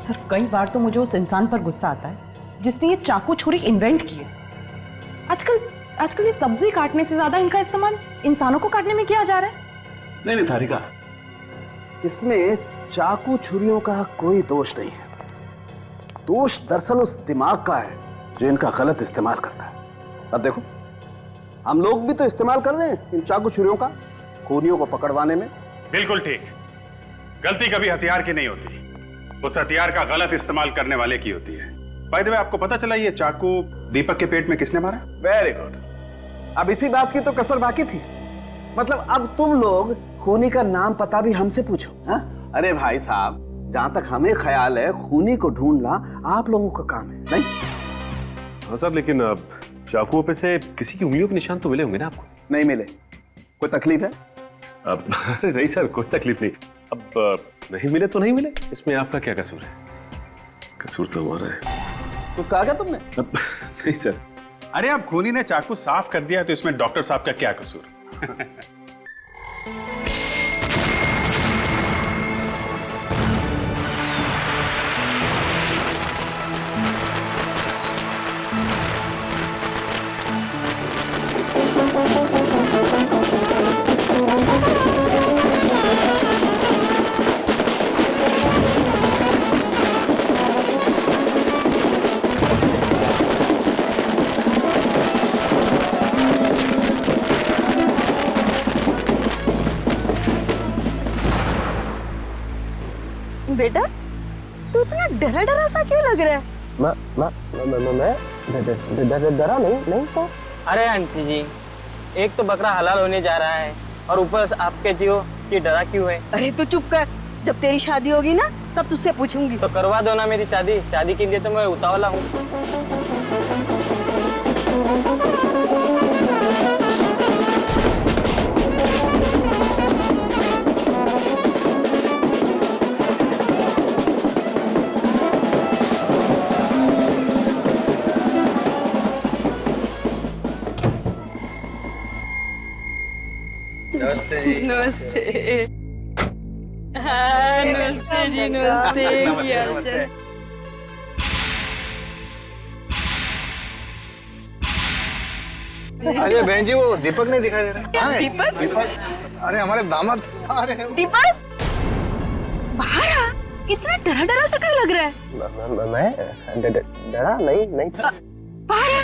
Sir कई बार तो मुझे उस इंसान पर गुस्सा आता है जिसने ये चाकू छुरी इन्वेंट की है। आजकल ये सब्जी काटने से ज्यादा इनका इस्तेमाल इंसानों को काटने में किया जा रहा है। नहीं नहीं तारिका, इसमें चाकू छुरियों का कोई दोष नहीं है। दोष दरअसल उस दिमाग का है जो इनका गलत इस्तेमाल करता है। अब देखो, हम लोग भी तो इस्तेमाल कर रहे हैं इन चाकू छुरियों का खूनियों को पकड़वाने में। बिल्कुल ठीक। गलती कभी हथियार की नहीं होती, उस हथियार का गलत इस्तेमाल करने वाले की होती है। बाय द वे, आपको पता चला ये चाकू दीपक के पेट में किसने मारा? Very good. अब इसी बात की तो कसर बाकी थी। मतलब अब तुम लोग खूनी का नाम पता भी हमसे पूछो। हा? अरे भाई साहब, जहां तक हमें ख्याल है खूनी को ढूंढना आप लोगों का काम है, नहीं? हाँ साहब, लेकिन अब चाकुओं पे से किसी की उंगलियों के निशान तो मिले होंगे ना आपको? नहीं मिले। कोई तकलीफ है? अब अरे नहीं सर, कोई तकलीफ नहीं। अब नहीं मिले तो नहीं मिले, इसमें आपका क्या कसूर है? कसूर तो हमारा है। कुछ कहा क्या तुमने? नहीं सर। अरे अब खूनी ने चाकू साफ कर दिया तो इसमें डॉक्टर साहब का क्या कसूर? बेटा, तू इतना डरा डरा सा क्यों लग रहा है? मैं डरा नहीं तो। अरे आंटी जी, एक तो बकरा हलाल होने जा रहा है और ऊपर से आप कहती हो कि डरा क्यों है। अरे तू चुप कर, जब तेरी शादी होगी ना तब तुझसे पूछूंगी। तो करवा दो ना मेरी शादी। शादी के लिए तो मैं उतावला हूँ। नमस्ते। हाँ, नमस्ते जी, नमस्ते। क्या हाल चाल? अरे बहन जी, वो दीपक नहीं दिखाई दे रहा है। दीपक? अरे हमारे दामाद आ रहे हैं। दीपक बाहर आ। इतना डरा डरा सा क्यों लग रहा है? मैं डरा नहीं बाहर आ।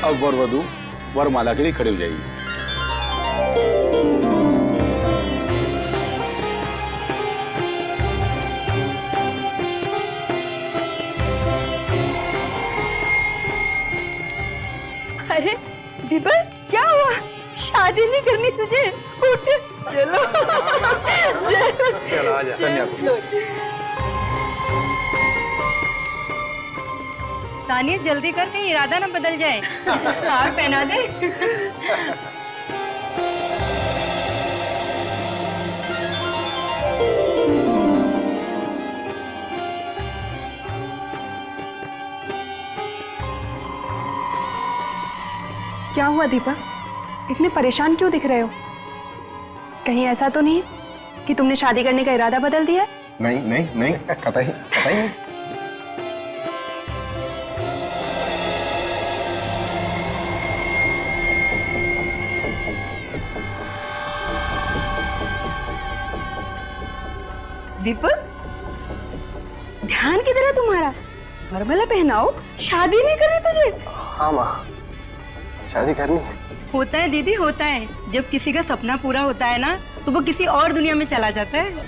अब वर वधू वरमाला के लिए खड़े हो जाइए। अरे दीपक, क्या हुआ? शादी नहीं करनी तुझे? उठ, चलो। चलो आजा कन्या। तानिया जल्दी कर, कहीं इरादा ना बदल जाए। हार पहना दे। क्या हुआ दीपक, इतने परेशान क्यों दिख रहे हो? कहीं ऐसा तो नहीं कि तुमने शादी करने का इरादा बदल दिया है? नहीं कतई नहीं। दीपक, ध्यान किधर है तुम्हारा? वरमाला पहनाओ, शादी नहीं करनी तुझे? हाँ माँ, शादी करनी है। होता है दीदी, होता है। जब किसी का सपना पूरा होता है ना तो वो किसी और दुनिया में चला जाता है।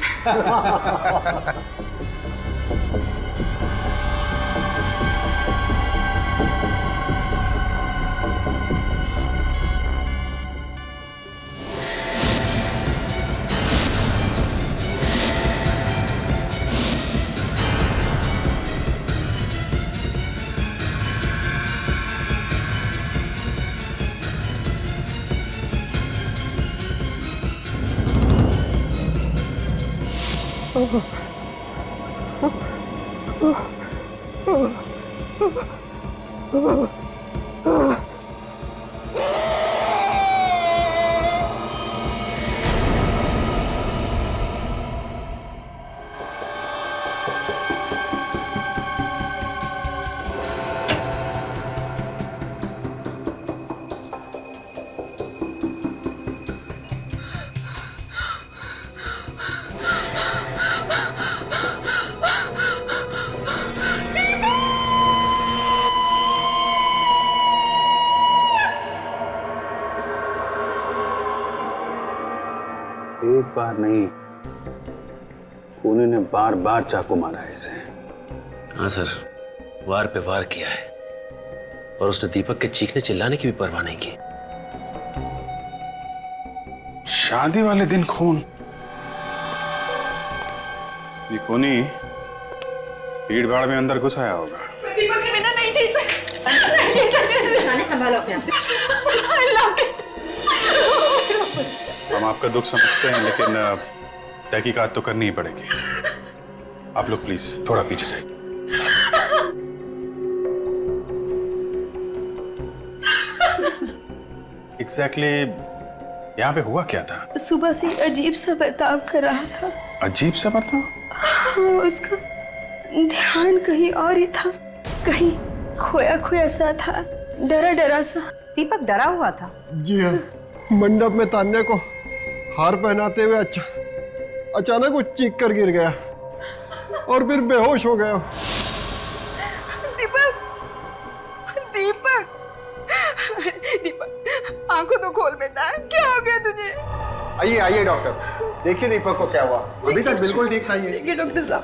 एक बार नहीं, खूनी ने बार बार चाकू मारा है इसे। हाँ सर, वार पे वार किया है और उसने दीपक के चीखने चिल्लाने की भी परवाह नहीं की। शादी वाले दिन खून। ये खूनी भीड़ भाड़ में अंदर घुस आया होगा। दीपक के बिना नहीं जी सकते। संभालो अपने आप। हम आपका दुख समझते हैं, लेकिन तहकीकात तो करनी ही पड़ेगी। आप लोग प्लीज थोड़ा पीछे जाइए। एग्जैक्टली यहाँ पे हुआ क्या था? सुबह से अजीब सा बर्ताव कर रहा था। अजीब सा बर्ताव? हाँ, उसका ध्यान कहीं और ही था, कहीं खोया खोया सा था, डरा डरा सा। दीपक डरा हुआ था? जी हाँ, मंडप में तान्या को हार पहनाते हुए अचानक वो चीख कर गिर गया और फिर बेहोश हो गया। दीपक, दीपक, दीपक, आंखों तो खोल बेटा, क्या हो गया तुझे? आइए आइए डॉक्टर, देखिए दीपक को क्या हुआ। अभी तक बिल्कुल ठीक था ये। देखिए डॉक्टर साहब।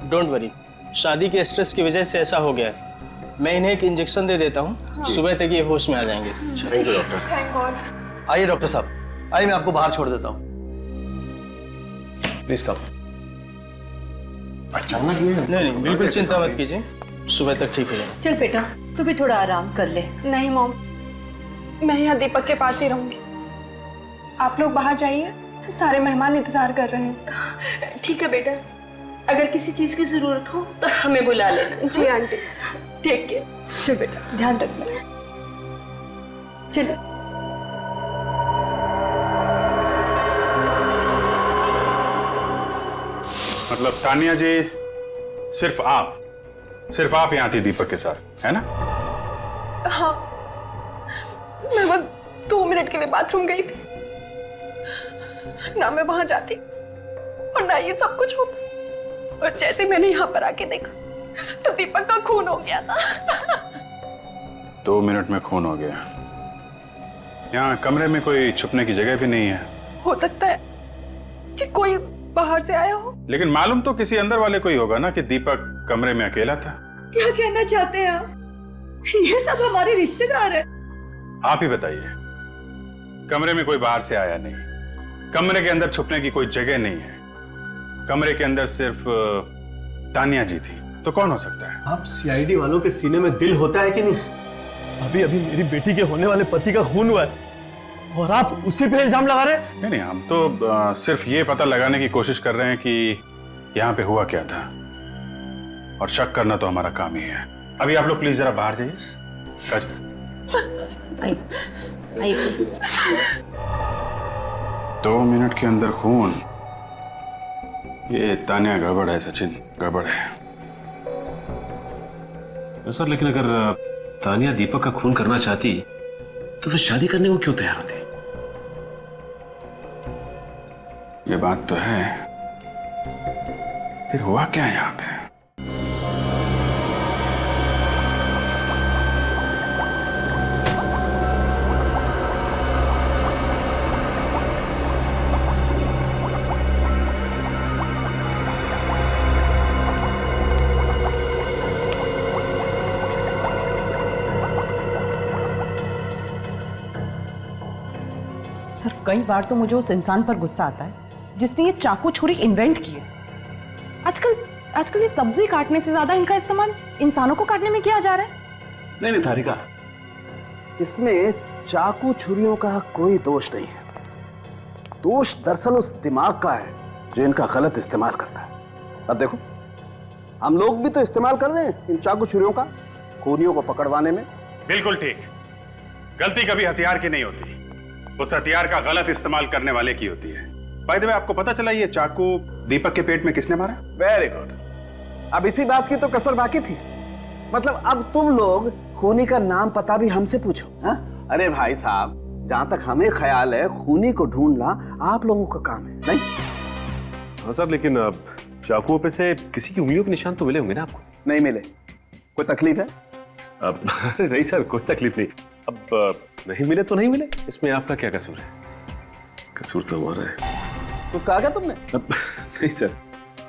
डोंट वरी, शादी के स्ट्रेस की वजह से ऐसा हो गया है। मैं इन्हें एक इंजेक्शन दे देता हूँ, हाँ। सुबह तक ये होश में आ जाएंगे। Thank you doctor. Thank God. आइए डॉक्टर साहब, आइए मैं आपको बाहर छोड़ देता हूँ। Please come. अचानक ये? नहीं, बिल्कुल चिंता मत कीजिए, सुबह तक ठीक हो जाएगा। चल बेटा, तू भी थोड़ा आराम कर ले। नहीं मॉम, मैं यहाँ दीपक के पास ही रहूंगी। आप लोग बाहर जाइए, सारे मेहमान इंतजार कर रहे हैं। ठीक है बेटा, अगर किसी चीज की जरूरत हो तो हमें बुला लेना। जी आंटी। Take care. चल बेटा, ध्यान रखना। चलो। मतलब तानिया जी, सिर्फ आप यहाँ थी दीपक के साथ, है ना? हाँ, मैं बस 2 मिनट के लिए बाथरूम गई थी। ना मैं वहां जाती और ना ये सब कुछ होता। और जैसे मैंने यहाँ पर आके देखा तो दीपक का खून हो गया था। 2 मिनट में खून हो गया। यहाँ कमरे में कोई छुपने की जगह भी नहीं है। हो सकता है कि कोई बाहर से आया हो। लेकिन मालूम तो किसी अंदर वाले को ही होगा ना कि दीपक कमरे में अकेला था। क्या कहना चाहते हैं आप? ये सब हमारे रिश्तेदार हैं। आप ही बताइए। कमरे में कोई बाहर से आया नहीं, कमरे के अंदर छुपने की कोई जगह नहीं है, कमरे के अंदर सिर्फ तानिया जी थी, तो कौन हो सकता है? आप सीआईडी वालों के सीने में दिल होता है कि नहीं? अभी अभी मेरी बेटी के होने वाले पति का खून हुआ है और आप उसी पे इल्जाम लगा रहे हैं? नहीं, हम तो सिर्फ ये पता लगाने की कोशिश कर रहे हैं कि यहाँ पे हुआ क्या था, और शक करना तो हमारा काम ही है। अभी आप लोग प्लीज जरा बाहर जाइए। 2 मिनट के अंदर खून, ये तानिया गड़बड़ है सचिन, गड़बड़ है। सर, लेकिन अगर तानिया दीपक का खून करना चाहती तो फिर शादी करने को क्यों तैयार होती? ये बात तो है, फिर हुआ क्या यहाँ पे? सर, कई बार तो मुझे उस इंसान पर गुस्सा आता है जिसने ये चाकू छुरी इन्वेंट की है। आजकल ये सब्जी काटने से ज्यादा इनका इस्तेमाल इंसानों को काटने में किया जा रहा है। नहीं नहीं तारिका, इसमें चाकू छुरियों का कोई दोष नहीं है। दोष दरअसल उस दिमाग का है जो इनका गलत इस्तेमाल करता है। अब देखो, हम लोग भी तो इस्तेमाल कर रहे हैं इन चाकू छुरियों का खूनियों को पकड़वाने में। बिल्कुल ठीक। गलती कभी हथियार की नहीं होती, उस हथियार का गलत इस्तेमाल करने वाले की होती है। बाय द वे, आपको पता चला ये चाकू दीपक के पेट में किसने मारा? Very good. अब इसी बात की तो कसर बाकी थी। मतलब अब तुम लोग खूनी का नाम पता भी हमसे पूछो। हाँ? अरे भाई साहब, जहां तक हमें ख्याल है खूनी को ढूंढना आप लोगों का काम है, नहीं? हाँ साहब, लेकिन चाकुओं पे से किसी की उंगलियों के निशान तो मिले होंगे ना आपको? नहीं मिले। कोई तकलीफ है? अब नहीं सर, कोई तकलीफ नहीं। अब नहीं मिले तो नहीं मिले, इसमें आपका क्या कसूर है? कसूर तो हमारा है। कुछ कहा क्या तुमने? अब नहीं सर।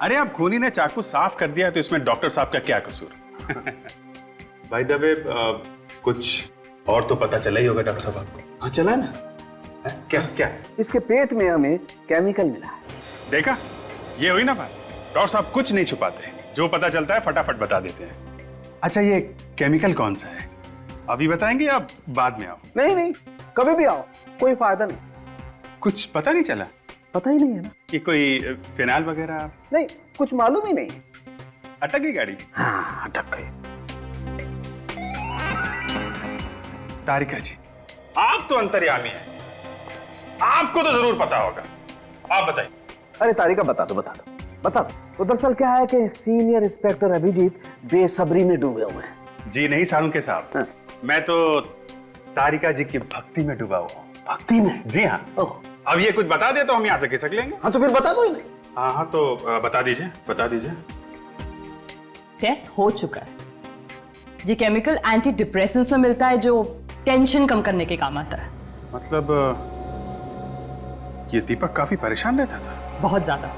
अरे अब खूनी ने चाकू साफ कर दिया तो इसमें डॉक्टर साहब का क्या कसूर? बाय द वे, कुछ और तो पता चला ही होगा डॉक्टर साहब आपको। हाँ चला ना। क्या क्या? इसके पेट में हमें केमिकल मिला है। देखा, ये हुई ना बात। डॉक्टर साहब कुछ नहीं छुपाते, जो पता चलता है फटाफट बता देते हैं। अच्छा, ये केमिकल कौन सा है अभी बताएंगे या बाद में आओ? नहीं नहीं, कभी भी आओ, कोई फायदा नहीं। कुछ पता नहीं चला? पता ही नहीं है ना कि कोई फिनाइल वगैरह? नहीं, कुछ मालूम ही नहीं। अटक गई गाड़ी? हाँ, अटक गई। तारिका जी, आप तो अंतर्यामी हैं, आपको तो जरूर पता होगा, आप बताइए। अरे तारिका, बता दो। तो दरअसल क्या है कि सीनियर इंस्पेक्टर अभिजीत बेसब्री में डूबे हुए हैं। जी नहीं साळुंखे साहब, हाँ। मैं तो तारिका जी की भक्ति में डूबा हुआ हूँ। भक्ति में? जी हाँ। अब ये कुछ बता दे तो हम यहाँ से खिसक लेंगे। हाँ तो फिर बता दो इन्हें। हाँ तो बता दीजिए। टेस्ट हो चुका है। ये केमिकल एंटी डिप्रेसेंट्स में मिलता है जो टेंशन कम करने के काम आता है। मतलब ये दीपक काफी परेशान रहता था? बहुत ज्यादा।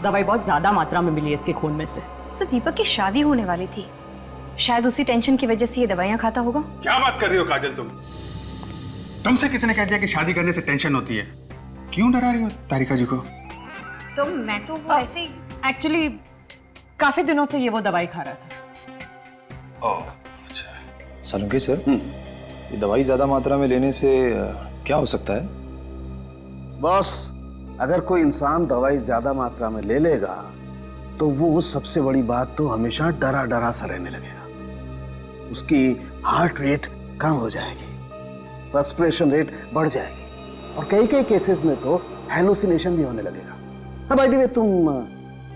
दवाई बहुत ज्यादा मात्रा में मिली है इसके खून में से। सर, दीपक की शादी होने वाली थी, शायद उसी टेंशन की वजह से ये दवाइयां खाता होगा। क्या बात कर रही हो काजल तुमसे किसने कह दिया कि शादी करने से टेंशन होती है? क्यों डरा रही हो तारिका जी को? सर, मैं तो वो ऐसे ही एक्चुअली काफी दिनों से ये वो दवाई खा रहा था। ओह, अच्छा। सालुंखे सर, ये दवाई ज्यादा मात्रा में लेने से क्या हो सकता है? बॉस, अगर कोई इंसान दवाई ज्यादा मात्रा में ले लेगा तो वो सबसे बड़ी बात तो हमेशा डरा सा रहने लगेगा। उसकी हार्ट रेट कम हो जाएगी, रेस्पिरेशन रेट बढ़ जाएगी और कई केसेस में तो हेलुसिनेशन भी होने लगेगा। हाँ भाई दी, तुम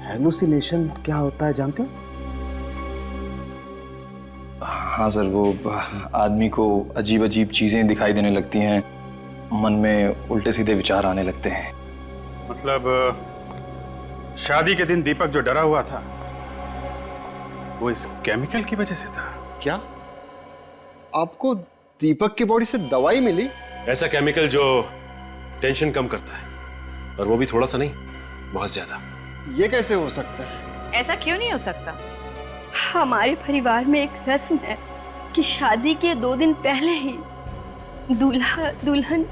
हेलुसिनेशन क्या होता है जानते हो? हाँ सर, वो आदमी को अजीब अजीब चीजें दिखाई देने लगती हैं, मन में उल्टे सीधे विचार आने लगते हैं। मतलब शादी के दिन दीपक जो डरा हुआ था वो इस केमिकल की वजह से था? क्या आपको दीपक की बॉडी से दवाई मिली? ऐसा केमिकल जो टेंशन कम करता है, और वो भी थोड़ा सा नहीं, बहुत ज्यादा। ये कैसे हो सकता है? ऐसा क्यों नहीं हो सकता? हमारे परिवार में एक रस्म है कि शादी के 2 दिन पहले ही दूल्हा दुल्हन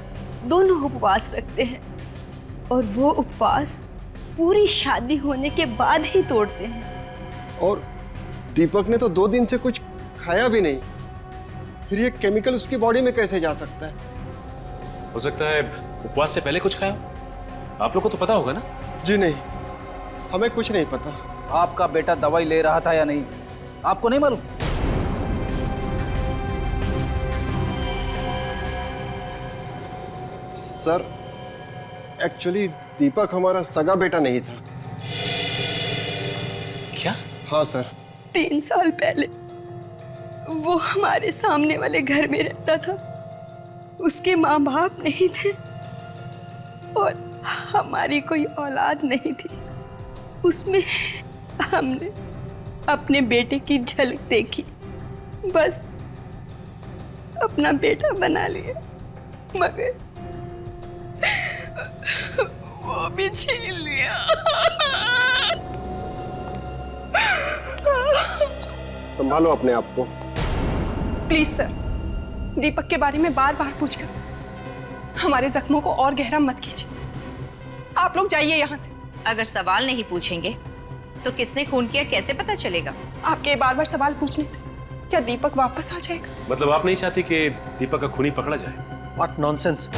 दोनों उपवास रखते हैं और वो उपवास पूरी शादी होने के बाद ही तोड़ते हैं। और दीपक ने तो 2 दिन से कुछ खाया भी नहीं, फिर ये केमिकल उसकी बॉडी में कैसे जा सकता है? हो सकता है उपवास से पहले कुछ खाया। आप लोग को तो पता होगा ना? जी नहीं, हमें कुछ नहीं पता। आपका बेटा दवाई ले रहा था या नहीं, आपको नहीं मालूम? सर, एक्चुअली दीपक हमारा सगा बेटा नहीं था। क्या? हाँ सर। 3 साल पहले वो हमारे सामने वाले घर में रहता था। उसके माँ बाप नहीं थे और हमारी कोई औलाद नहीं थी। उसमें हमने अपने बेटे की झलक देखी, बस अपना बेटा बना लिया, मगर वो भी छीन लिया। संभालो अपने आप को। प्लीज सर, दीपक के बारे में बार बार पूछकर हमारे जख्मों को और गहरा मत कीजिए। आप लोग जाइए यहाँ से। अगर सवाल नहीं पूछेंगे तो किसने खून किया कैसे पता चलेगा? आपके बार बार सवाल पूछने से क्या दीपक वापस आ जाएगा? मतलब आप नहीं चाहती कि दीपक का खूनी पकड़ा जाए? What nonsense!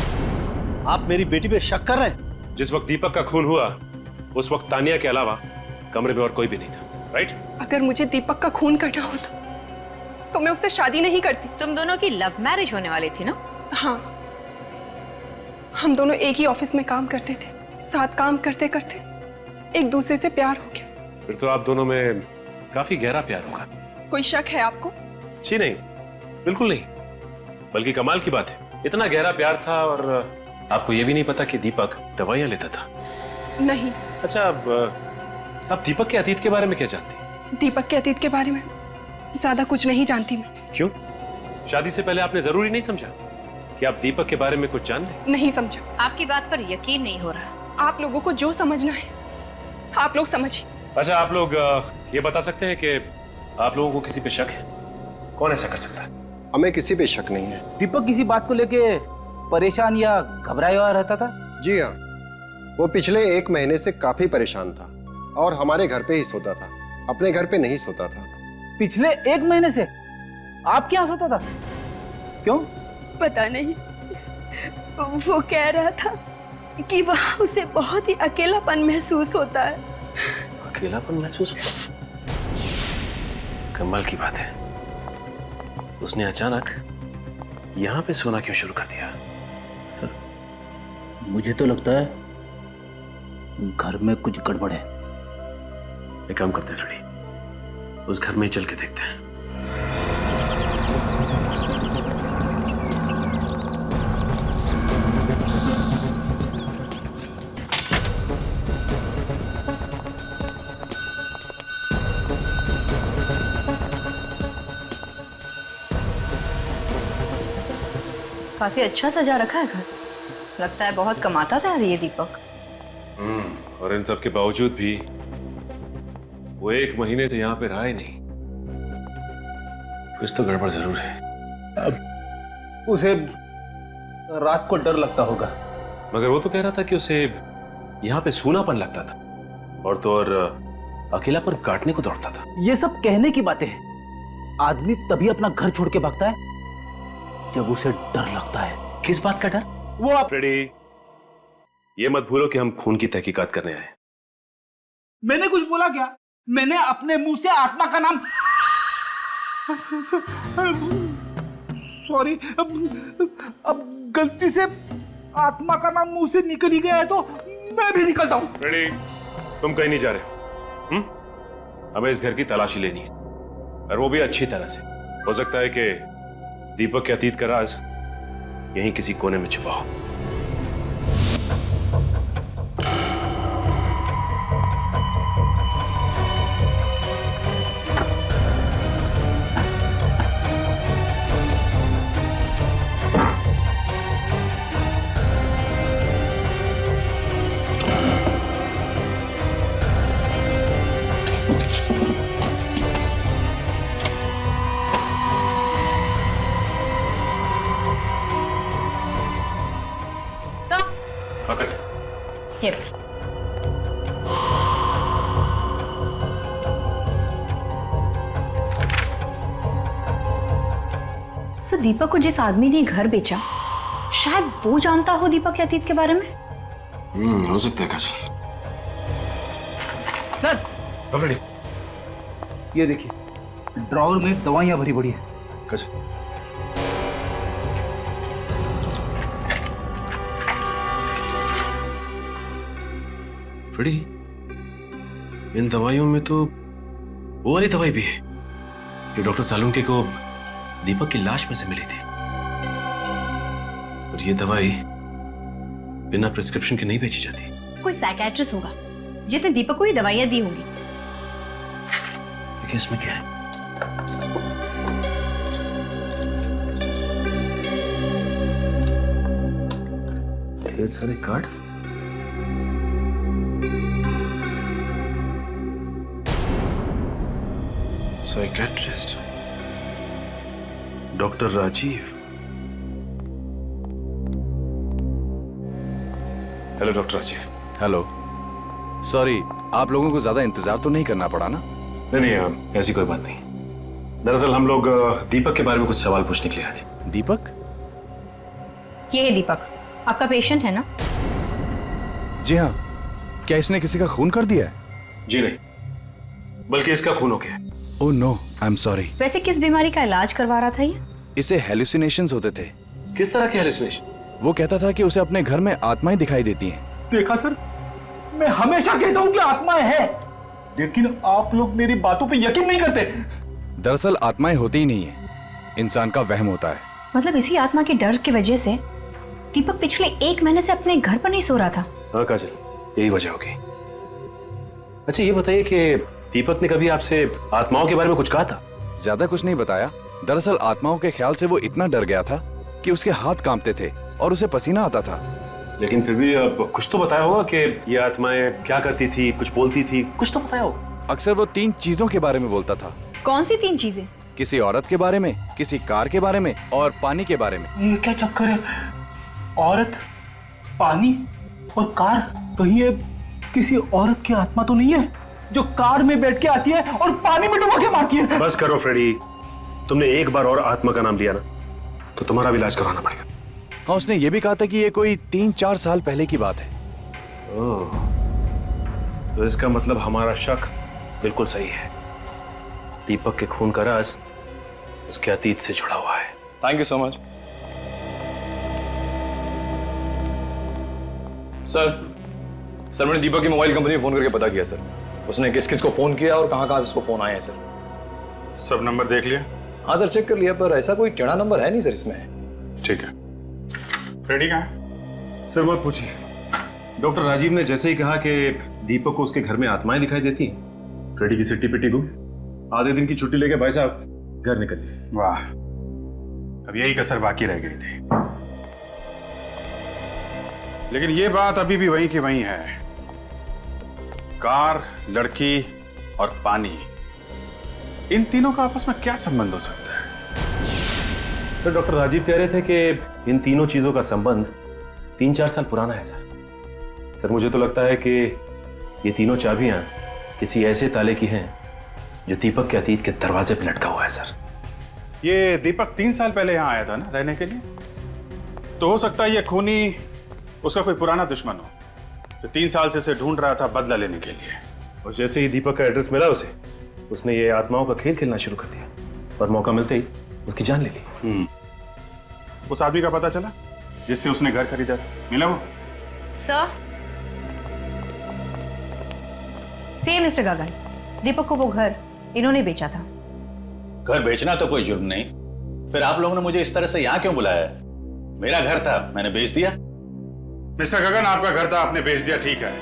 आप मेरी बेटी पे शक कर रहे हैं? जिस वक्त दीपक का खून हुआ उस वक्त तानिया के अलावा कमरे में और कोई भी नहीं था, राइट? अगर मुझे दीपक का खून करना होता तो मैं उससे शादी नहीं करती। तुम दोनों की लव मैरिज होने वाली थी ना? हाँ, हम दोनों एक ही ऑफिस में काम करते थे, साथ काम करते करते एक दूसरे से प्यार हो गया। फिर तो आप दोनों में काफी गहरा प्यार होगा। कोई शक है आपको? जी नहीं, बिल्कुल नहीं। बल्कि कमाल की बात है, इतना गहरा प्यार था और आपको ये भी नहीं पता कि दीपक दवाइयां लेता था। नहीं। अच्छा, आप दीपक के अतीत के बारे में क्या जानती? दीपक के अतीत के बारे में ज्यादा कुछ नहीं जानती मैं। क्यों? शादी से पहले आपने जरूरी नहीं समझा कि आप दीपक के बारे में कुछ जान लें? नहीं समझा। आपकी बात पर यकीन नहीं हो रहा। आप लोगों को जो समझना है आप लोग समझिए। अच्छा, आप लोग ये बता सकते हैं कि आप लोगों को किसी पे शक है? कौन ऐसा कर सकता है? हमें किसी पे शक नहीं है। दीपक किसी बात को लेके परेशान या घबराया हुआ रहता था? जी हाँ, वो पिछले 1 महीने से काफी परेशान था और हमारे घर पे ही सोता था, अपने घर पे नहीं सोता था। पिछले 1 महीने से आपके यहाँ सोता था? क्यों? पता नहीं, वो कह रहा था कि वहाँ उसे बहुत ही अकेलापन महसूस होता है। अकेलापन महसूस होता? कमाल की बात है, उसने अचानक यहाँ पे सोना क्यों शुरू कर दिया? सर, मुझे तो लगता है घर में कुछ गड़बड़ है। एक काम करते हैं फ्रेडी, उस घर में ही चल के देखते हैं। काफी अच्छा सजा रखा है घर। लगता है बहुत कमाता था ये दीपक। और इन सब के बावजूद भी वो 1 महीने से यहाँ पे रहा ही नहीं। कुछ तो गड़बड़ जरूर है। अब उसे रात को डर लगता होगा। मगर वो तो कह रहा था कि उसे यहाँ पे सूनापन लगता था और तो और अकेलापन काटने को दौड़ता था। ये सब कहने की बातें हैं। आदमी तभी अपना घर छोड़ के भागता है जब उसे डर लगता है। किस बात का डर? वो आप फ्रेडी, ये मत भूलो कि हम खून की तहकीकात करने आए। मैंने कुछ बोला क्या? मैंने अपने मुंह से आत्मा का नाम सॉरी, अब गलती से आत्मा का नाम मुंह से निकल ही गया है तो मैं भी निकलता हूं। फ्रेडी, तुम कहीं नहीं जा रहे। हमें इस घर की तलाशी लेनी है और वो भी अच्छी तरह से। हो सकता है कि दीपक के अतीत का राज यहीं किसी कोने में छुपा हो। सर, दीपक को जिस आदमी ने घर बेचा, शायद वो जानता हो दीपक के अतीत के बारे में। हो सकता है काजल। सर, ये देखिए, ड्रॉवर में दवाइयां भरी पड़ी है। काजल, फ्रेडी, इन दवाइयों में तो वो वाली दवाई भी है जो डॉक्टर सालुंके को दीपक की लाश में से मिली थी। और ये दवाई बिना प्रिस्क्रिप्शन के नहीं बेची जाती। कोई साइकियाट्रिस्ट होगा जिसने दीपक को ये दवाइयां दी होंगी। देखिए इसमें क्या है। ढेर सारे card. Psychiatrist doctor Rajiv. Hello doctor Rajiv. Hello. Sorry, आप लोगों को ज्यादा इंतजार तो नहीं करना पड़ा ना? नहीं, ऐसी कोई बात नहीं। दरअसल हम लोग दीपक के बारे में कुछ सवाल पूछने के लिए आए थे। दीपक? ये है दीपक, आपका पेशेंट है ना? जी हाँ। क्या इसने किसी का खून कर दिया है? जी नहीं, बल्कि इसका खून हो गया। Oh no, I am sorry. वैसे किस बीमारी का इलाज करवा रहा था ये? इसे हेलुसिनेशंस होते थे। किस तरह के हेलुसिनेशन? वो कहता था कि उसे अपने घर में आत्माएं दिखाई देती हैं। देखा सर, मैं हमेशा कहता हूँ कि आत्माएं हैं, लेकिन आप लोग मेरी बातों पे यकीन नहीं करते। दरअसल आत्माएं होती ही नहीं है, इंसान का वहम होता है। मतलब इसी आत्मा के डर की वजह से दीपक पिछले 1 महीने से अपने घर पर नहीं सो रहा था। हाँ काजल, यही वजह होगी। अच्छा ये बताइए कि दीपक ने कभी आपसे आत्माओं के बारे में कुछ कहा था? ज्यादा कुछ नहीं बताया। दरअसल आत्माओं के ख्याल से वो इतना डर गया था कि उसके हाथ कांपते थे और उसे पसीना आता था। लेकिन फिर भी कुछ तो बताया होगा कि ये आत्माएं क्या करती थी, कुछ बोलती थी, कुछ तो बताया होगा। अक्सर वो 3 चीजों के बारे में बोलता था। कौन सी 3 चीजें? किसी औरत के बारे में, किसी कार के बारे में और पानी के बारे में। ये क्या चक्कर है? औरत, पानी और कार? कहीं ये किसी औरत की आत्मा तो नहीं है जो कार में बैठ के आती है और पानी में डुबो के मारती है? बस करो फ्रेडी, तुमने एक बार और आत्मा का नाम लिया ना तो तुम्हारा भी इलाज करवाना पड़ेगा। हाँ, उसने ये भी कहा था कि ये कोई 3-4 साल पहले की बात है। ओह, तो इसका मतलब हमारा शक बिल्कुल सही है। दीपक के खून का राज उसके अतीत से जुड़ा हुआ है। Thank you so much sir. मैंने दीपक की मोबाइल कंपनी में फोन करके पता किया सर, उसने किस किस को फोन किया और कहां से उसको फोन आए हैं सर। सब नंबर देख लिया? हाँ सर, चेक कर लिया, पर ऐसा कोई टेढ़ा नंबर है नहीं सर इसमें। ठीक है। फ्रेडी कहाँ है? सर मत पूछिए, डॉक्टर राजीव ने जैसे ही कहा कि दीपक को उसके घर में आत्माएं दिखाई देती हैं, फ्रेडी की सिट्टी पिट्टी गुम, आधे दिन की छुट्टी लेके भाई साहब घर निकल गए। वाह, अब यही कसर बाकी रह गई थी। लेकिन ये बात अभी भी वहीं की वहीं है। कार, लड़की और पानी, इन तीनों का आपस में क्या संबंध हो सकता है? सर डॉक्टर राजीव कह रहे थे कि इन तीनों चीजों का संबंध 3-4 साल पुराना है सर। मुझे तो लगता है कि ये तीनों चाबियां किसी ऐसे ताले की हैं जो दीपक के अतीत के दरवाजे पे लटका हुआ है सर। ये दीपक 3 साल पहले यहाँ आया था ना रहने के लिए, तो हो सकता है ये खूनी उसका कोई पुराना दुश्मन हो जो 3 साल से उसे ढूंढ रहा था बदला लेने के लिए। और जैसे ही दीपक का एड्रेस मिला उसे, उसने ये आत्माओं का खेल खेलना शुरू कर दिया और मौका मिलते ही उसकी जान ले ली। उस आदमी का पता चला जिससे उसने घर खरीदा था? मिला वो? सर, सी मिस्टर गगन, दीपक को वो घर इन्होंने बेचा था। घर बेचना तो कोई जुर्म नहीं, फिर आप लोगों ने मुझे इस तरह से यहाँ क्यों बुलाया? मेरा घर था, मैंने बेच दिया। मिस्टर गगन, आपका घर था, आपने बेच दिया, ठीक है,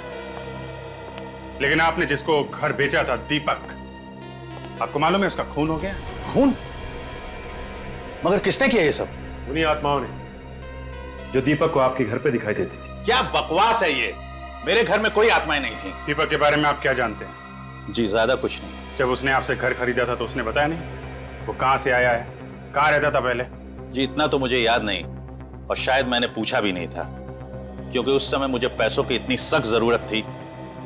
लेकिन आपने जिसको घर बेचा था, दीपक, आपको मालूम है उसका खून हो गया? खून? मगर किसने किया ये सब? उन्हीं आत्माओं ने जो दीपक को आपके घर पे दिखाई देती थी। क्या बकवास है ये? मेरे घर में कोई आत्माएं नहीं थी। दीपक के बारे में आप क्या जानते हैं? जी ज्यादा कुछ नहीं। जब उसने आपसे घर खरीदा था तो उसने बताया नहीं वो कहां से आया है, कहां रहता था पहले? जी इतना तो मुझे याद नहीं, और शायद मैंने पूछा भी नहीं था, क्योंकि उस समय मुझे पैसों की इतनी सख्त जरूरत थी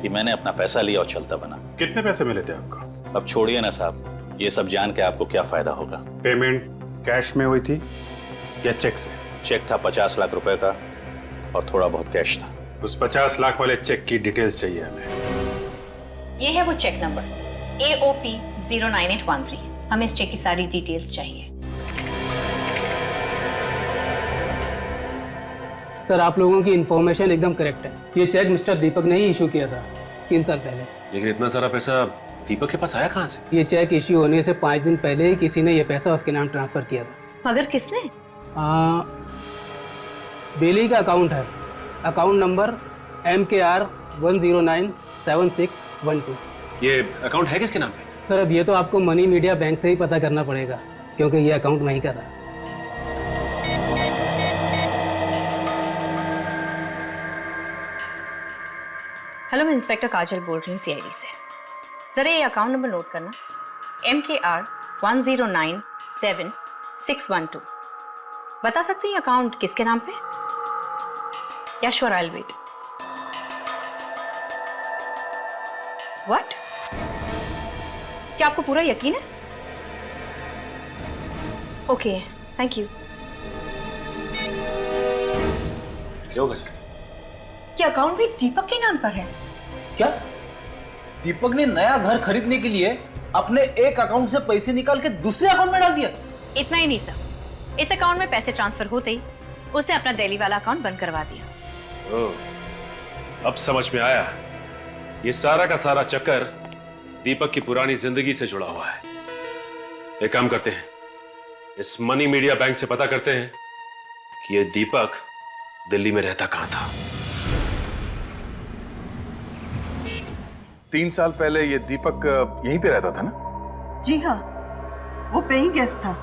कि मैंने अपना पैसा लिया और चलता बना। कितने पैसे मिले थे आपको? अब छोड़िए ना साहब, ये सब जान के आपको क्या फायदा होगा। पेमेंट कैश में हुई थी या चेक से? चेक था 50 लाख रुपए का और थोड़ा बहुत कैश था। उस 50 लाख वाले चेक की डिटेल्स चाहिए हमें। ये है वो चेक नंबर AOP 09813। हमें इस चेक की सारी डिटेल्स चाहिए। सर आप लोगों की इन्फॉर्मेशन एकदम करेक्ट है। ये चेक मिस्टर दीपक ने ही इशू किया था 3 साल पहले। लेकिन इतना सारा पैसा दीपक के पास आया कहाँ से? ये चेक इश्यू होने से 5 दिन पहले ही किसी ने ये पैसा उसके नाम ट्रांसफर किया था। मगर किसने? बेली का अकाउंट है, अकाउंट नंबर MKR 1097612। ये अकाउंट है किसके नाम पे? सर अब ये तो आपको मनी मीडिया बैंक से ही पता करना पड़ेगा, क्योंकि ये अकाउंट वहीं का था। हेलो, मैं इंस्पेक्टर काजल बोल रही हूँ CID से। जरा ये अकाउंट नंबर नोट करना, MKR 1097612। बता सकते हैं ये अकाउंट किसके नाम पे? Yeah sure, I will wait. What? क्या आपको पूरा यकीन है? Okay, thank you. क्या होगा सर? ये अकाउंट भी दीपक के नाम पर है। क्या दीपक ने नया घर खरीदने के लिए अपने एक अकाउंट से पैसे निकाल के दूसरे अकाउंट में डाल दिया? इतना ही नहीं सर, इस अकाउंट में पैसे ट्रांसफर होते ही उसने अपना दिल्ली वाला अकाउंट बंद करवा दिया। ओह, अब समझ में आया। ये सारा का सारा चक्कर दीपक की पुरानी जिंदगी से जुड़ा हुआ है। एक काम करते हैं, इस मनी मीडिया बैंक से पता करते हैं कि ये दीपक दिल्ली में रहता कहां था। 3 साल पहले ये दीपक यहीं पे रहता था ना? जी हाँ, वो पेइंग गेस्ट था।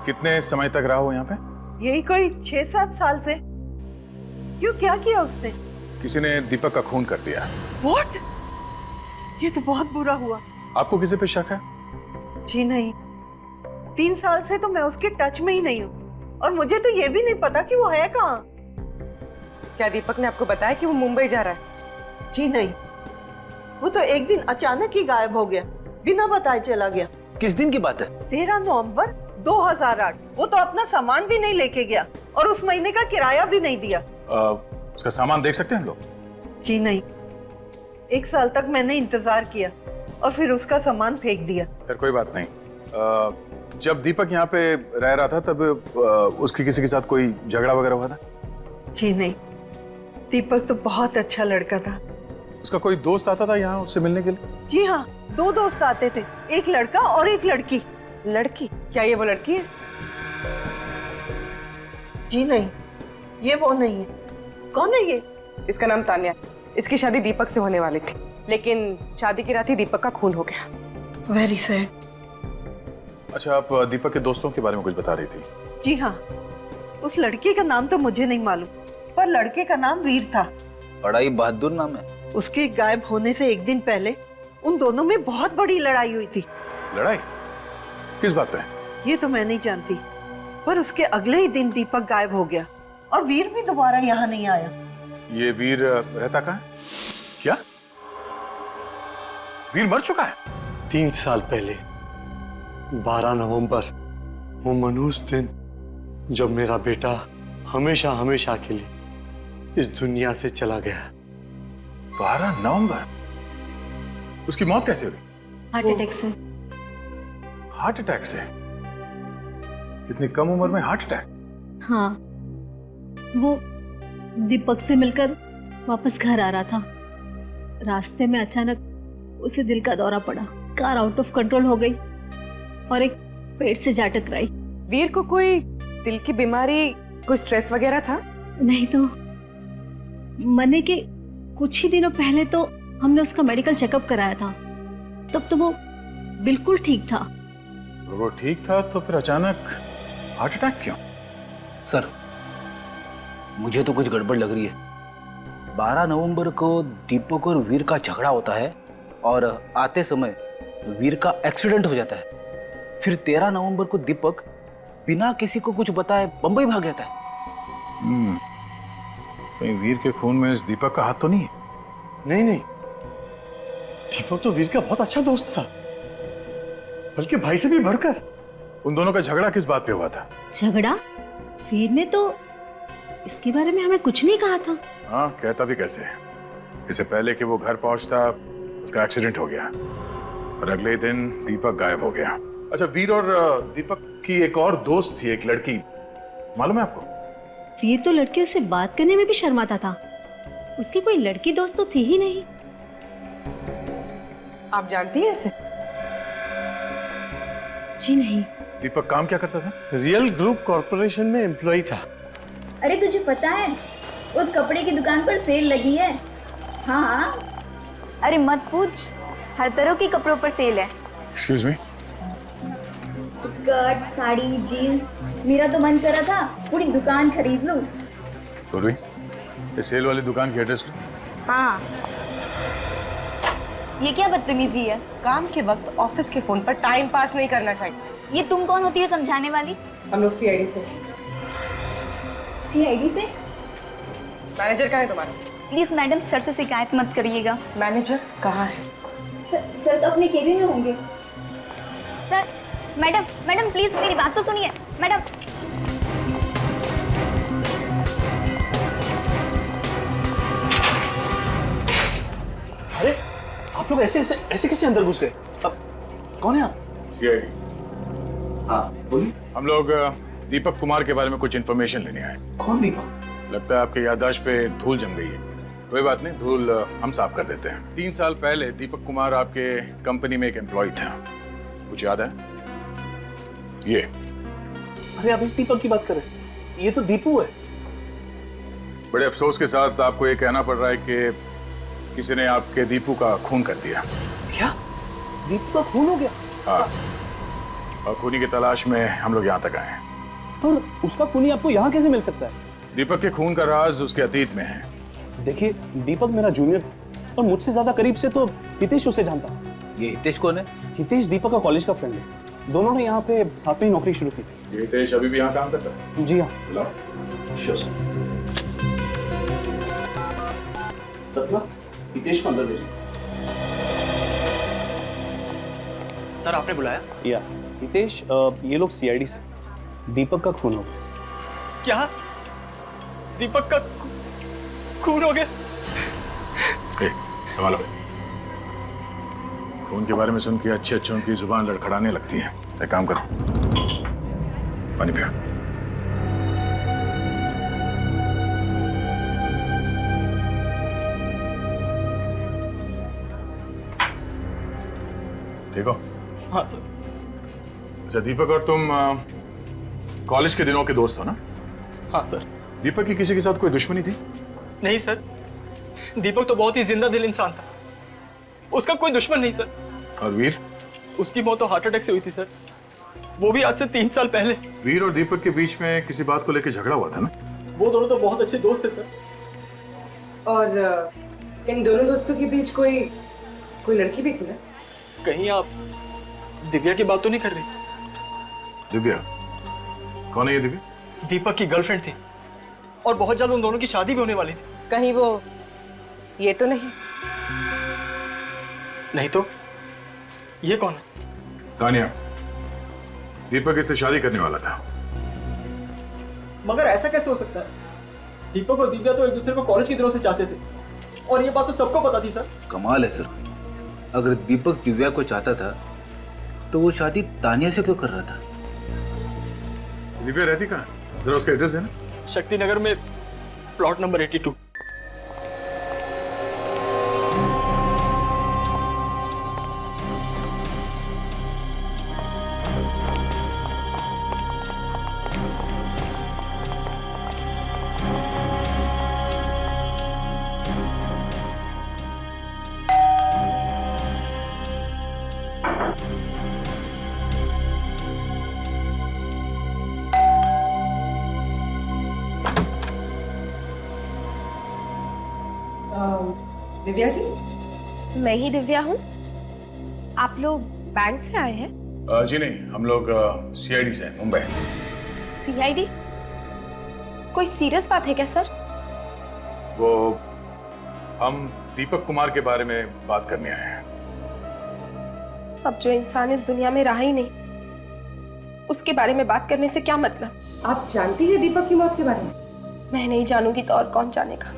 कितने समय तक रहा हो यहाँ पे? यही कोई 6-7 साल से। क्यों, क्या किया उसने? किसी ने दीपक का खून कर दिया। What? ये तो बहुत बुरा हुआ। आपको किसी पे शक है? जी नहीं, 3 साल से तो मैं उसके टच में ही नहीं हूँ और मुझे तो ये भी नहीं पता कि वो है कहाँ। क्या दीपक ने आपको बताया कि वो मुंबई जा रहा है? जी नहीं, वो तो एक दिन अचानक ही गायब हो गया, बिना बताए चला गया। किस दिन की बात है? 13 नवंबर 2008। वो तो अपना सामान भी नहीं लेके गया और उस महीने का किराया भी नहीं दिया। उसका सामान देख सकते हैं हम लोग? जी नहीं, 1 साल तक मैंने इंतजार किया और फिर उसका सामान फेंक दिया। फिर कोई बात नहीं। जब दीपक यहाँ पे रह रहा था तब उसकी किसी के साथ कोई झगड़ा वगैरह हुआ था? जी नहीं, दीपक तो बहुत अच्छा लड़का था। उसका कोई दोस्त आता था यहाँ उससे मिलने के लिए? जी हाँ, 2 दोस्त आते थे, एक लड़का और एक लड़की। लड़की? क्या ये वो लड़की है? जी नहीं, ये वो नहीं है। कौन है ये? इसका नाम तान्या। इसकी शादी दीपक से होने वाली थी, लेकिन शादी की रात ही दीपक का खून हो गया। Very sad. अच्छा, आप दीपक के दोस्तों के बारे में कुछ बता रही थी? जी हाँ, उस लड़के का नाम तो मुझे नहीं मालूम, पर लड़के का नाम वीर था। बड़ा ही बहादुर नाम है। उसके गायब होने से एक दिन पहले उन दोनों में बहुत बड़ी लड़ाई हुई थी। लड़ाई? किस बात पे? ये तो मैं नहीं जानती, पर उसके अगले ही दिन दीपक गायब हो गया और वीर भी दोबारा यहाँ नहीं आया। ये वीर रहता कहाँ है? क्या वीर मर चुका है? 3 साल पहले 12 नवंबर, वो मनहूस दिन जब मेरा बेटा हमेशा हमेशा के लिए इस दुनिया से चला गया। 12 नवंबर? उसकी मौत कैसे हुई? हार्ट अटैक से। हार्ट अटैक से? इतनी कम उम्र में हार्ट अटैक? हाँ, वो दीपक से मिलकर वापस घर आ रहा था। रास्ते में अचानक उसे दिल का दौरा पड़ा, कार आउट ऑफ कंट्रोल हो गई और एक पेड़ से जा टकराई। वीर को कोई दिल की बीमारी, कोई स्ट्रेस वगैरह था? नहीं तो मरने के कुछ ही दिनों पहले तो हमने उसका मेडिकल चेकअप कराया था, तब तो वो बिल्कुल ठीक था। वो ठीक था तो फिर अचानक हार्ट अटैक क्यों? सर, मुझे तो कुछ गड़बड़ लग रही है। 12 नवंबर को दीपक और वीर का झगड़ा होता है और आते समय वीर का एक्सीडेंट हो जाता है। फिर 13 नवंबर को दीपक बिना किसी को कुछ बताए बंबई भाग जाता है। कहीं वीर के खून में इस दीपक का हाथ तो नहीं है? नहीं, दीपक तो वीर का बहुत अच्छा दोस्त था, बल्कि भाई से भी बढ़कर। उन दोनों का झगड़ा किस बात पे हुआ था? झगड़ा? वीर ने तो इसके बारे में हमें कुछ नहीं कहा था। हाँ, कहता भी कैसे? इससे पहले कि वो घर पहुंचता उसका एक्सीडेंट हो गया और अगले ही दिन दीपक गायब हो गया। अच्छा, वीर और दीपक की एक और दोस्त थी, एक लड़की, मालूम है आपको? वीर तो लड़कियों से बात करने में भी शर्माता था, उसकी कोई लड़की दोस्त तो थी ही नहीं। आप जानती हैं इसे? जी नहीं। दीपक काम क्या करता था? रियल ग्रुप कॉर्पोरेशन में एम्प्लॉय था। अरे तुझे पता है, उस कपड़े की दुकान पर सेल लगी है। हाँ, अरे मत पूछ, हर तरह के कपड़ों पर सेल है। Excuse me? Skirt, sari, jeans, मेरा तो मन कर रहा था पूरी दुकान खरीद लूं। पूर्वी, इस सेल वाली दुकान की एड्रेस लो। हाँ, ये क्या बदतमीजी है? काम के वक्त ऑफिस के फोन पर टाइम पास नहीं करना चाहिए। ये तुम कौन होती है समझाने वाली? हम लोग सीआईडी से। सीआईडी से? मैनेजर कहाँ है तुम्हारा? प्लीज मैडम, सर से शिकायत मत करिएगा। मैनेजर कहाँ है? सर तो अपने केबिन में होंगे। सर, मैडम मैडम प्लीज मेरी बात तो सुनिए मैडम। अरे आप लोग ऐसे ऐसे ऐसे कैसे अंदर घुस गए? अब कौन है आप? सीआईडी। हाँ बोलिए। हम लोग दीपक कुमार के बारे में कुछ इन्फॉर्मेशन लेने आए। कौन दीपक? लगता है आपके याददाश्त पे धूल जम गई है। कोई बात नहीं, धूल हम साफ कर देते हैं। 3 साल पहले दीपक कुमार आपके कंपनी में एक एम्प्लॉय था, कुछ याद है? ये। अरे आप इस दीपक की बात कर रहे हैं? ये तो दीपू है। बड़े अफसोस के साथ आपको ये कहना पड़ रहा है कि किसी ने आपके दीपू का खून कर दिया। क्या? दीपू का खून हो गया? हाँ, और खूनी की तलाश में हम लोग यहाँ तक आए हैं। पर उसका खूनी आपको यहाँ कैसे मिल सकता है? दीपक के खून का राज उसके अतीत में है। देखिए, दीपक मेरा जूनियर था और मुझसे ज्यादा करीब से तो हितेश उसे जानता था। ये हितेश कौन है? हितेश दीपक का कॉलेज का फ्रेंड है। दोनों ने यहाँ पे साथ में ही नौकरी शुरू की थी। ये हितेश अभी भी यहाँ काम करता है? जी हाँ। बुलाओ। Sure sir. सपना, हितेश को अंदर भेजो। सर आपने बुलाया? या हितेश, ये लोग सीआईडी से। दीपक का खून हो गया। क्या? दीपक का खून हो गया? सवाल है। खून के बारे में सुन के अच्छे अच्छों की जुबान लड़खड़ाने लगती है। एक काम करो, पानी पियो। ठीक हो? हाँ सर। अच्छा, दीपक और तुम कॉलेज के दिनों के दोस्त हो ना? हाँ सर। दीपक की किसी के साथ कोई दुश्मनी थी? नहीं सर, दीपक तो बहुत ही जिंदा दिल इंसान था, उसका कोई दुश्मन नहीं सर। और वीर? उसकी मौत तो हार्ट अटैक से हुई थी सर, वो भी आज से 3 साल पहले। वीर और दीपक के बीच में किसी बात को लेकर झगड़ा हुआ था ना? वो दोनों तो बहुत अच्छे दोस्त थे सर। और इन दोनों दोस्तों के बीच कोई लड़की भी थी ना? कहीं आप दिव्या की बात तो नहीं कर रही? दिव्या? कौन है ये दिव्या? दीपक की गर्लफ्रेंड थी और बहुत जल्द उन दोनों की शादी भी होने वाली थी। कहीं वो ये तो नहीं? नहीं तो ये कौन है? तानिया, दीपक इससे शादी करने वाला था। मगर ऐसा कैसे हो सकता है? दीपक और दिव्या तो एक दूसरे को कॉलेज की दिनों से चाहते थे और ये बात तो सबको पता थी सर। कमाल है सर, अगर दीपक दिव्या को चाहता था तो वो शादी तानिया से क्यों कर रहा था? दिव्या रहती कहाँ है? जरा उसका एड्रेस देना। शक्ति नगर में प्लॉट नंबर 82। दिव्या जी? मैं ही दिव्या हूँ। आप लोग बैंक से आए हैं? जी नहीं, हम लोग सीआईडी से हैं, मुंबई। सीआईडी? कोई सीरियस बात है क्या सर? वो हम दीपक कुमार के बारे में बात करने आए हैं। अब जो इंसान इस दुनिया में रहा ही नहीं, उसके बारे में बात करने से क्या मतलब? आप जानती हैं दीपक की मौत के बारे में? मैं नहीं जानूंगी तो और कौन जानेगा।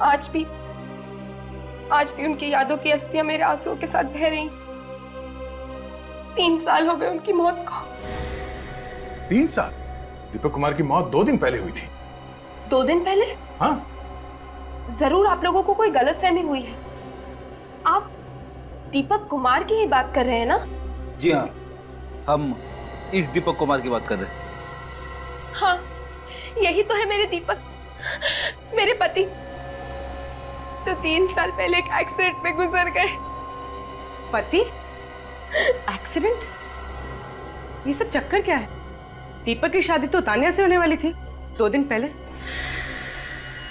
आज भी उनकी यादों की अस्थियां मेरे आंसुओं के साथ बह रही। 3 साल हो गए उनकी मौत को। 3 साल? दीपक कुमार की मौत 2 दिन पहले हुई थी। 2 दिन पहले? हाँ। जरूर आप लोगों को कोई गलतफहमी हुई है। आप दीपक कुमार की ही बात कर रहे हैं ना? जी हाँ, हम इस दीपक कुमार की बात कर रहे हैं। हाँ, यही तो है मेरे दीपक, मेरे पति, जो 3 साल पहले एक एक्सीडेंट में गुजर गए। पति? एक्सीडेंट? ये सब चक्कर क्या है? दीपक की शादी तो तानिया से होने वाली थी 2 दिन पहले।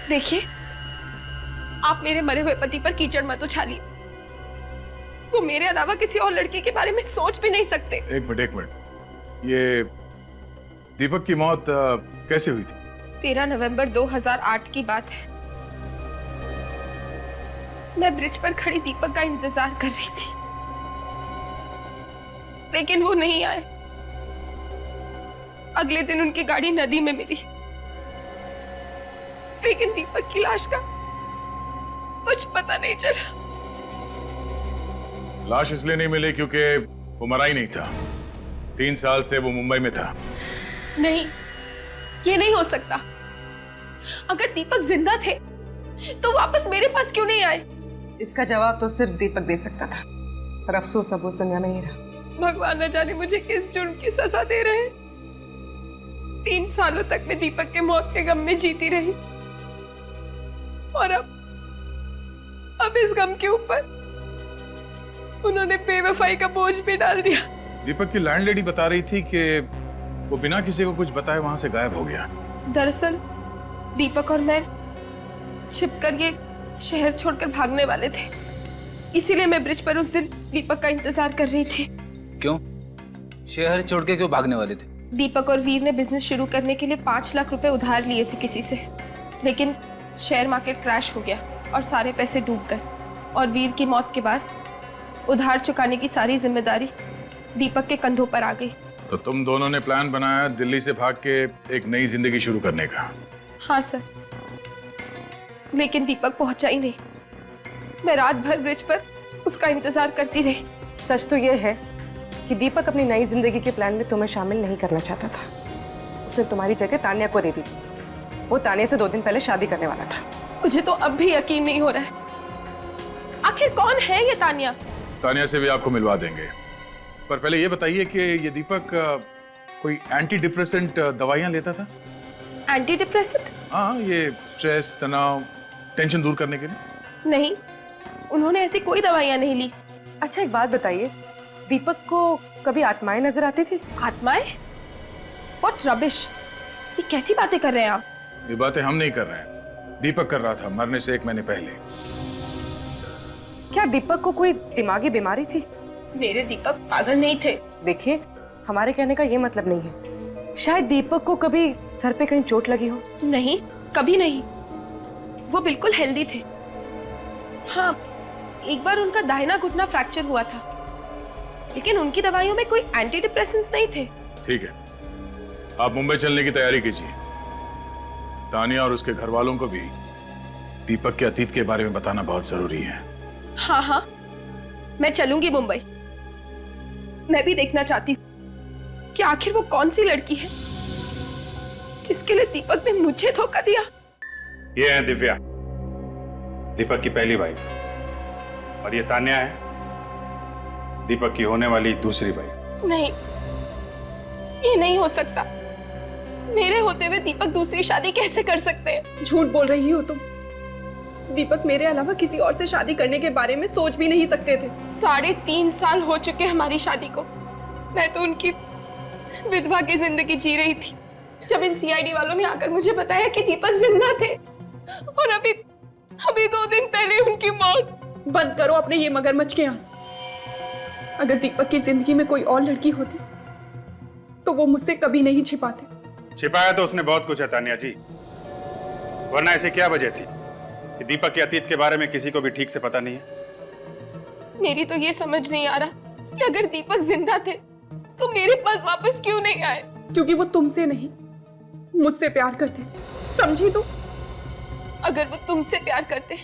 देखिए, आप मेरे मरे हुए पति पर कीचड़ मत उछालिए। वो मेरे अलावा किसी और लड़की के बारे में सोच भी नहीं सकते। एक मिनट, ये दीपक की मौत कैसे हुई थी? 13 नवंबर 2008 की बात है। मैं ब्रिज पर खड़ी दीपक का इंतजार कर रही थी, लेकिन वो नहीं आए। अगले दिन उनकी गाड़ी नदी में मिली, लेकिन दीपक की लाश का कुछ पता नहीं चला। लाश इसलिए नहीं मिली क्योंकि वो मरा ही नहीं था। 3 साल से वो मुंबई में था। नहीं, ये नहीं हो सकता। अगर दीपक जिंदा थे तो वापस मेरे पास क्यों नहीं आए? इसका जवाब तो सिर्फ दीपक दे सकता था, पर अफसोस अब उस दुनिया में नहीं रहा। भगवान न जाने मुझे किस जुर्म की सजा दे रहे हैं। 3 सालों तक मैं दीपक के मौत के गम में जीती रही, और अब इस गम के ऊपर उन्होंने बेवफाई का बोझ भी डाल दिया। दीपक की लैंडलेडी बता रही थी कि वो बिना किसी को कुछ बताए वहां से गायब हो गया। दरअसल दीपक और मैं छिपकर ये शहर छोड़कर भागने वाले थे, इसीलिए मैं ब्रिज पर उस दिन दीपक का इंतजार कर रही थी। क्यों? शहर छोड़ के क्यों भागने वाले थे? दीपक और वीर ने बिजनेस शुरू करने के लिए 5 लाख रुपए उधार लिए थे किसी से, लेकिन शेयर मार्केट क्रैश हो गया और सारे पैसे डूब गए। और वीर की मौत के बाद उधार चुकाने की सारी जिम्मेदारी दीपक के कंधों पर आ गई। तो तुम दोनों ने प्लान बनाया दिल्ली से भाग के एक नई जिंदगी शुरू करने का? हाँ सर, लेकिन दीपक पहुंचा ही नहीं। मैं रात भर ब्रिज पर उसका इंतजार करती रही। सच तो यह है कि दीपक अपनी नई जिंदगी के प्लान में तुम्हें शामिल नहीं करना चाहता था। उसने तुम्हारी जगह तान्या को दे दी। वो तान्या से 2 दिन पहले शादी करने वाला था। मुझे तो अब भी यकीन नहीं हो रहा है, आखिर कौन है ये तान्या? तान्या से भी आपको मिलवा देंगे, पर पहले ये बताइए कि ये दीपक कोई एंटी डिप्रेसेंट दवाइयां लेता था? Anti depressant? हाँ, ये स्ट्रेस, तनाव, टेंशन दूर करने के लिए। नहीं, उन्होंने ऐसी कोई दवाइयां नहीं ली। अच्छा एक बात बताइए, दीपक को कभी आत्माएं नजर आती थी? आत्माएं? व्हाट रबिश, ये कैसी बातें कर रहे हैं आप? ये बातें हम नहीं कर रहे हैं, दीपक कर रहा था मरने से 1 महीने पहले। क्या दीपक को कोई दिमागी बीमारी थी? मेरे दीपक पागल नहीं थे। देखिए, हमारे कहने का ये मतलब नहीं है। शायद दीपक को कभी सर पे कहीं चोट लगी हो। नहीं, कभी नहीं। वो बिल्कुल हेल्दी थे। हाँ, एक बार उनका दाहिना घुटना फ्रैक्चर हुआ था, लेकिन उनकी दवाइयों में कोई एंटी डिप्रेसेंट्स नहीं थे। ठीक है, आप मुंबई चलने की तैयारी कीजिए। तानिया और उसके घर वालों को भी दीपक के अतीत के बारे में बताना बहुत जरूरी है। हाँ हाँ, मैं चलूंगी मुंबई। मैं भी देखना चाहती हूँ कि आखिर वो कौन सी लड़की है जिसके लिए दीपक ने मुझे धोखा दिया। ये है दिव्या, दीपक की पहली वाइफ, और ये तान्या है, दीपक की होने वाली दूसरी वाइफ। नहीं, ये नहीं हो सकता। मेरे होते हुए दीपक दूसरी शादी कैसे कर सकते हैं? झूठ बोल रही हो तुम। दीपक मेरे अलावा किसी और से शादी करने के बारे में सोच भी नहीं सकते थे। 3.5 साल हो चुके हमारी शादी को। मैं तो उनकी विधवा की जिंदगी जी रही थी, जब इन सीआईडी वालों ने आकर मुझे बताया कि दीपक जिंदा थे, और अभी 2 दिन पहले उनकी मौत। बंद करो अपने ये मगरमच्छ के आंसू। अगर दीपक की जिंदगी में कोई और लड़की होती तो वो मुझसे कभी नहीं छिपाते। छिपाया तो उसने बहुत कुछ है तान्या जी, वरना ऐसे क्या वजह थी कि दीपक के अतीत के बारे में किसी को भी ठीक से पता नहीं है? मेरी तो ये समझ नहीं आ रहा कि अगर दीपक जिंदा थे तो मेरे पास वापस क्यों नहीं आए? क्योंकि वो तुमसे नहीं, मुझसे प्यार करते, समझी तुम? अगर वो तुमसे प्यार करते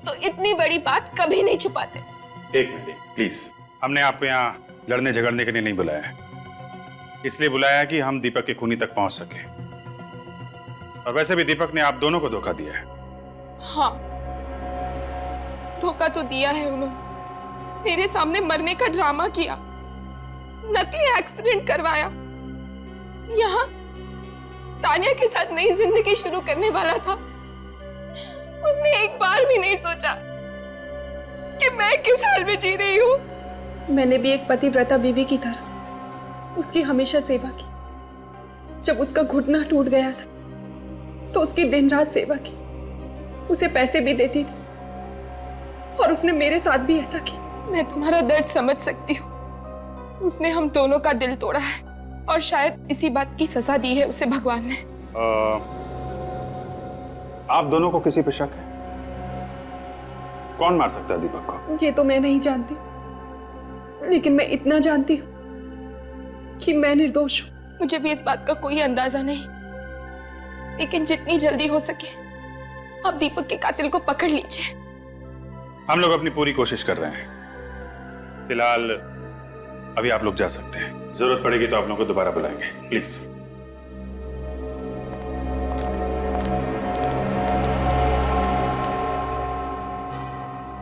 तो इतनी बड़ी बात कभी नहीं छुपाते। एक मिनट प्लीज, हमने आपको यहाँ लड़ने झगड़ने के लिए नहीं बुलाया है, इसलिए बुलाया है कि हम दीपक के खूनी तक पहुंच सके। और वैसे भी दीपक ने आप दोनों को धोखा दिया है। हाँ, धोखा तो दिया है उन्होंने। मेरे सामने मरने का ड्रामा किया, नकली एक्सीडेंट करवाया, यहाँ तानिया के साथ नई जिंदगी शुरू करने वाला था। उसने एक बार भी नहीं सोचा कि मैं किस हाल में जी रही हूँ। मैंने भी एक पतिव्रता बीवी की तरह उसकी हमेशा सेवा की। जब उसका घुटना टूट गया था तो उसकी दिन रात सेवा की, उसे पैसे भी देती थी, और उसने मेरे साथ भी ऐसा किया। मैं तुम्हारा दर्द समझ सकती हूँ। उसने हम दोनों का दिल तोड़ा है, और शायद इसी बात की सजा दी है उसे भगवान ने। आप दोनों को किसी पे शक है? कौन मार सकता है दीपक को? ये तो मैं नहीं जानती, लेकिन मैं इतना जानती हूँ कि मैं निर्दोष हूँ। मुझे भी इस बात का कोई अंदाजा नहीं, लेकिन जितनी जल्दी हो सके आप दीपक के कातिल को पकड़ लीजिए। हम लोग अपनी पूरी कोशिश कर रहे हैं। फिलहाल अभी आप लोग जा सकते हैं, जरूरत पड़ेगी तो आप लोगों को दोबारा बुलाएंगे, प्लीज।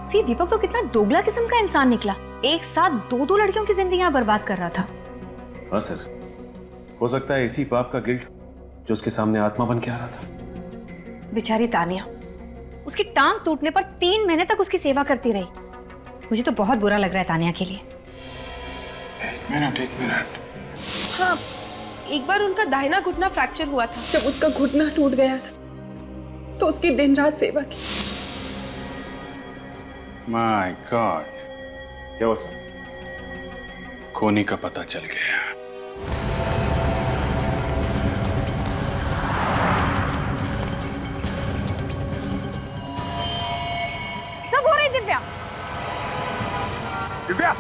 सी दीपक तो कितना दोगला किस्म का इंसान निकला, एक साथ दो लड़कियों की जिंदगियां बर्बाद कर रहा था। हाँ सर, हो सकता है इसी पाप का गिल्ट जो उसके सामने आत्मा बन के आ रहा था। बेचारी तानिया, उसकी टांग टूटने पर 3 महीने तक उसकी सेवा करती रही। मुझे तो बहुत बुरा लग रहा है तानिया के लिए। एक मिनट। हाँ, एक बार उनका दाहिना घुटना फ्रैक्चर हुआ था। जब उसका घुटना टूट गया था तो उसकी दिन रात सेवा की। माय गॉड, क्या हुआ सर? खूनी का पता चल गया। सब हो रही दिव्या। दिव्या,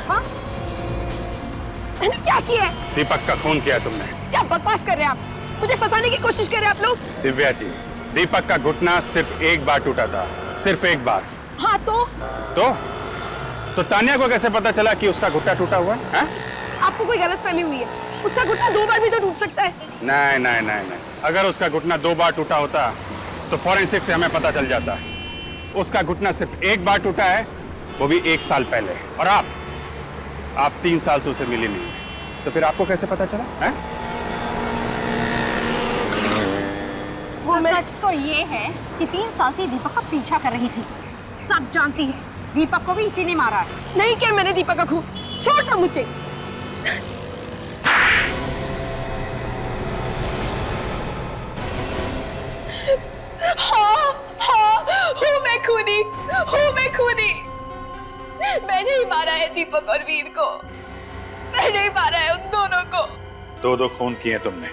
हाँ? मैंने क्या किया है? दीपक का खून किया तुमने। क्या बकवास कर रहे हैं आप? मुझे फंसाने की कोशिश कर रहे हैं आप लोग। दिव्या जी, दीपक का घुटना सिर्फ एक बार टूटा था, सिर्फ एक बार। हाँ तो तानिया को कैसे पता चला कि उसका घुटना टूटा हुआ है? आपको कोई गलतफहमी हुई है। उसका घुटना 2 बार भी तो टूट सकता है। नहीं। अगर उसका घुटना 2 बार टूटा होता तो फॉरेंसिक से हमें पता चल जाता। उसका घुटना सिर्फ एक बार टूटा है, वो भी 1 साल पहले। और आप 3 साल से उसे मिली नहीं, तो फिर आपको कैसे पता चला? है? सच तो ये है कि 3 साल से दीपक का पीछा कर रही थी। सब जानती है, दीपक को भी इसी ने मारा है। नहीं किया मैंने दीपक का खून। छोड़ मुझे। हाँ, हूँ मैं खूनी। मैंने ही मारा है दीपक और वीर को। मैंने ही मारा है उन दोनों को। 2 खून किए तुमने,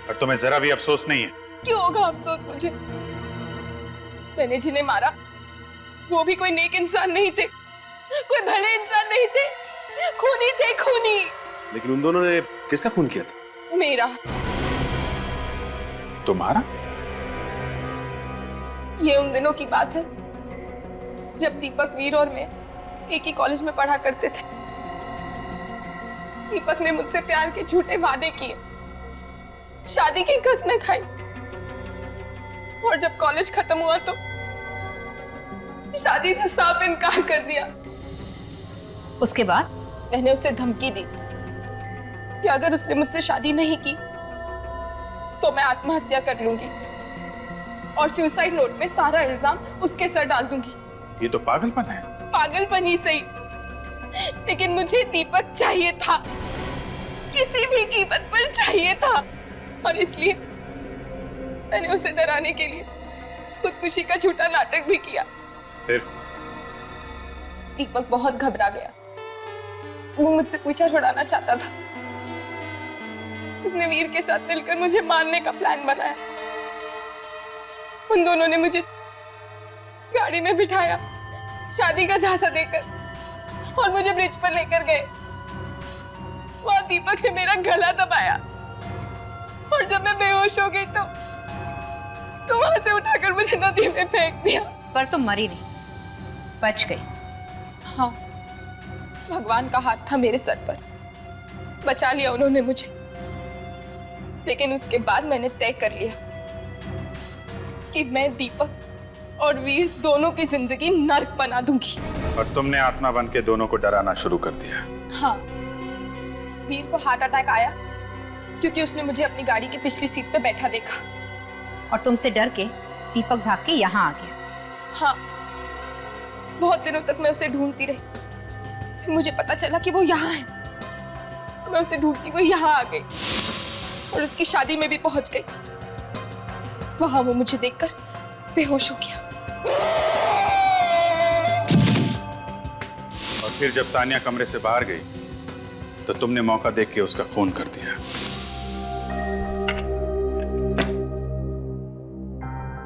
और तुम्हें जरा भी अफसोस नहीं है? क्यों होगा अफसोस मुझे? मैंने जिन्हें मारा वो भी कोई नेक इंसान नहीं थे, कोई भले इंसान नहीं थे, खूनी थे, खूनी। लेकिन उन दोनों ने किसका खून किया था? मेरा। तुम्हारा? ये उन दिनों की बात है जब दीपक, वीर और मैं एक ही कॉलेज में पढ़ा करते थे। दीपक ने मुझसे प्यार के झूठे वादे किए, शादी की कसमें खाई, और जब कॉलेज खत्म हुआ तो शादी से साफ इनकार कर दिया। उसके बाद मैंने उसे धमकी दी कि अगर उसने मुझसे शादी नहीं की तो मैं आत्महत्या कर लूंगी और सुसाइड नोट में सारा इल्जाम उसके सर डाल दूंगी। ये तो पागलपन है। पागलपन ही सही, लेकिन मुझे दीपक चाहिए था, किसी भी कीमत पर चाहिए था, और इसलिए मैंने उसे डराने के लिए खुदकुशी का झूठा नाटक भी किया। फिर दीपक बहुत घबरा गया। वो मुझसे पीछा छुड़ाना चाहता था। उसने वीर के साथ मिलकर मुझे मारने का प्लान बनाया। उन दोनों ने मुझे गाड़ी में बिठाया, शादी का झांसा देकर, और मुझे ब्रिज पर लेकर गए। वहां दीपक ने मेरा गला दबाया, और जब मैं बेहोश हो गई तो वहां से उठाकर मुझे नदी में फेंक दिया। पर तुम मरी नहीं, बच गई। हाँ, भगवान का हाथ था मेरे सर पर, बचा लिया उन्होंने मुझे। लेकिन उसके बाद मैंने तय कर लिया कि मैं दीपक और वीर दोनों की जिंदगी नर्क बना दूंगी। और तुमने आत्मा बन के दोनों को डराना शुरू कर दिया। हाँ, वीर को हार्ट अटैक आया क्योंकि उसने मुझे अपनी गाड़ी की पिछली सीट पे बैठा देखा। और तुमसे डर के दीपक भाग के यहाँ आ गया। हाँ, बहुत दिनों तक मैं उसे ढूंढती रही, फिर मुझे पता चला कि वो यहाँ है। मैं उसे ढूंढती हुई यहाँ आ गई और उसकी शादी में भी पहुंच गई। वहां वो मुझे देखकर बेहोश हो गया। फिर जब तानिया कमरे से बाहर गई तो तुमने मौका देख के उसका खून कर दिया।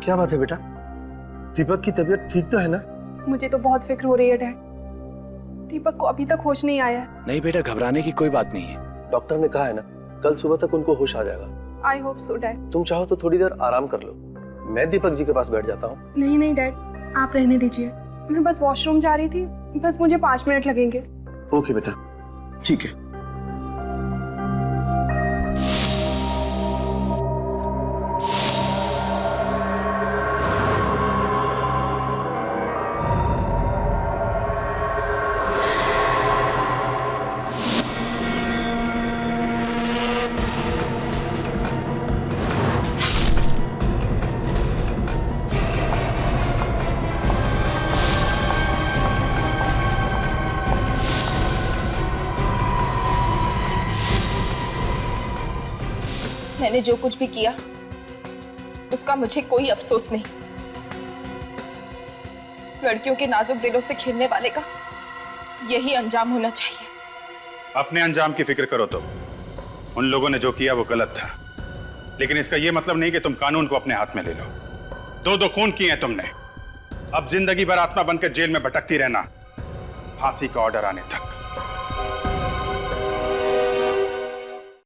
क्या बात है बेटा? दीपक की तबीयत ठीक तो है ना? मुझे तो बहुत फिक्र हो रही है डैड। दीपक को अभी तक होश नहीं आया है। नहीं बेटा, घबराने की कोई बात नहीं है। डॉक्टर ने कहा है ना, कल सुबह तक उनको होश आ जाएगा। I hope so dad. तुम चाहो तो थोड़ी देर आराम कर लो, मैं दीपक जी के पास बैठ जाता हूँ। नहीं नहीं डैड, आप रहने दीजिए। मैं बस वॉशरूम जा रही थी, बस मुझे 5 मिनट लगेंगे। ओके बेटा, ठीक है। मैंने जो कुछ भी किया उसका मुझे कोई अफसोस नहीं। लड़कियों के नाजुक दिलों से खेलने वाले का यही अंजाम होना चाहिए। अपने अंजाम की फिक्र करो तो उन लोगों ने जो किया वो गलत था, लेकिन इसका यह मतलब नहीं कि तुम कानून को अपने हाथ में ले लो। 2 खून किए हैं तुमने, अब जिंदगी भर आत्मा बनकर जेल में भटकती रहना, फांसी का ऑर्डर आने तक।